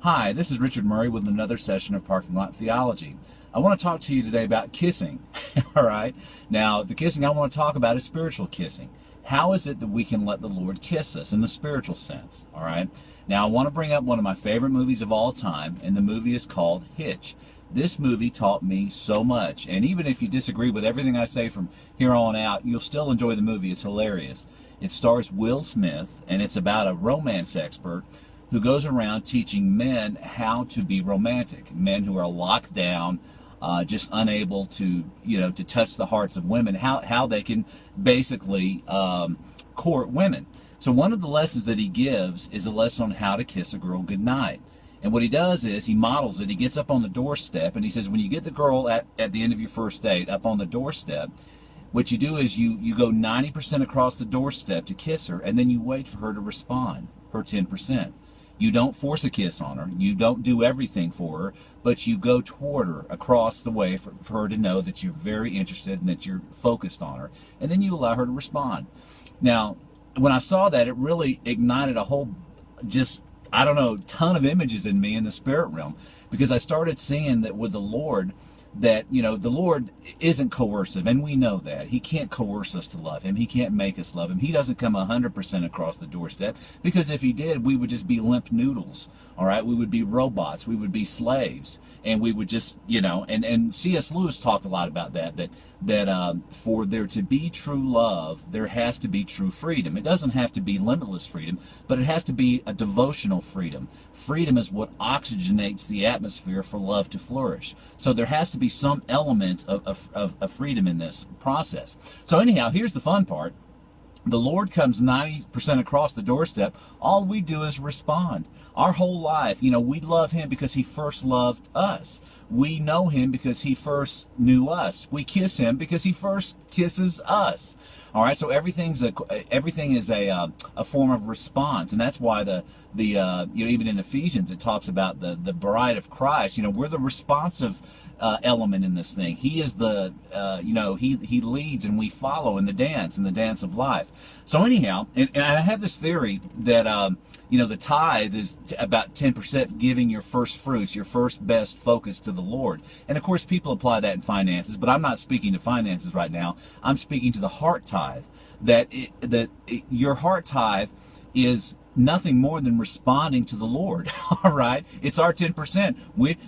Hi, this is Richard Murray with another session of Parking Lot Theology. I want to talk to you today about kissing. All right. Now, the kissing I want to talk about is spiritual kissing. How is it that we can let the Lord kiss us in the spiritual sense? All right. Now, I want to bring up one of my favorite movies of all time, and the movie is called Hitch. This movie taught me so much, and even if you disagree with everything I say from here on out, you'll still enjoy the movie. It's hilarious. It stars Will Smith, and it's about a romance expert who goes around teaching men how to be romantic, men who are locked down, just unable to, to touch the hearts of women, how they can basically court women. So one of the lessons that he gives is a lesson on how to kiss a girl goodnight. And what he does is he models it. He gets up on the doorstep and he says, when you get the girl at the end of your first date up on the doorstep, what you do is you go 90% across the doorstep to kiss her, and then you wait for her to respond, her 10%. You don't force a kiss on her. You don't do everything for her, but you go toward her across the way for her to know that you're very interested and that you're focused on her. And then you allow her to respond. Now, when I saw that, it really ignited a whole ton of images in me in the spirit realm, because I started seeing that with the Lord, that, the Lord isn't coercive, and we know that. He can't coerce us to love Him. He can't make us love Him. He doesn't come 100% across the doorstep, because if He did, we would just be limp noodles, all right? We would be robots. We would be slaves, and we would just, and C.S. Lewis talked a lot about that for there to be true love, there has to be true freedom. It doesn't have to be limitless freedom, but it has to be a devotional freedom. Freedom is what oxygenates the atmosphere for love to flourish. So there has to be some element of freedom in this process. So anyhow, here's the fun part. The Lord comes 90% across the doorstep. All we do is respond. Our whole life, we love Him because He first loved us. We know Him because He first knew us. We kiss Him because He first kisses us. All right, so everything is a form of response, and that's why even in Ephesians it talks about the bride of Christ. We're the responsive element in this thing. He is he leads and we follow in the dance of life. So anyhow, and I have this theory that the tithe is about 10% giving your first fruits, your first best focus to the Lord. And of course, people apply that in finances, but I'm not speaking to finances right now. I'm speaking to the heart tithe. Your heart tithe is nothing more than responding to the Lord. All right, it's our 10%.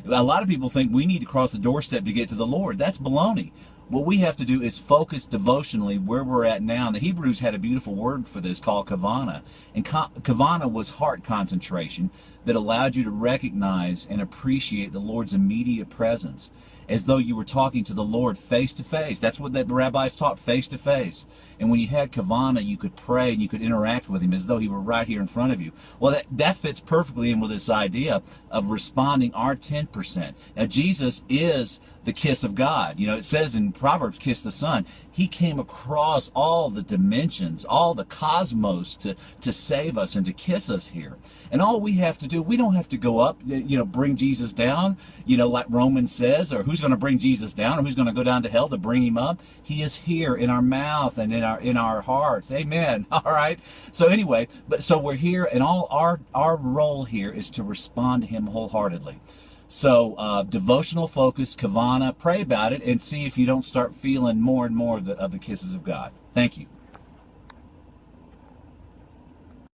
A lot of people think we need to cross the doorstep to get to the Lord. That's baloney. What we have to do is focus devotionally where we're at now. And the Hebrews had a beautiful word for this called kavana. And kavana was heart concentration that allowed you to recognize and appreciate the Lord's immediate presence, as though you were talking to the Lord face to face. That's what the rabbis taught, face to face. And when you had kavana, you could pray and you could interact with Him as though He were right here in front of you. Well, that fits perfectly in with this idea of responding our 10%. Now, Jesus is the kiss of God. It says in Proverbs, kiss the Son. He came across all the dimensions, all the cosmos to save us and to kiss us here. And all we have to do, we don't have to go up, bring Jesus down, like Romans says, or who's going to bring Jesus down, or who's going to go down to hell to bring Him up. He is here in our mouth and in our hearts. Amen. All right. So anyway, so we're here, and all our role here is to respond to Him wholeheartedly. So devotional focus, kavana, pray about it, and see if you don't start feeling more and more of the kisses of God. Thank you.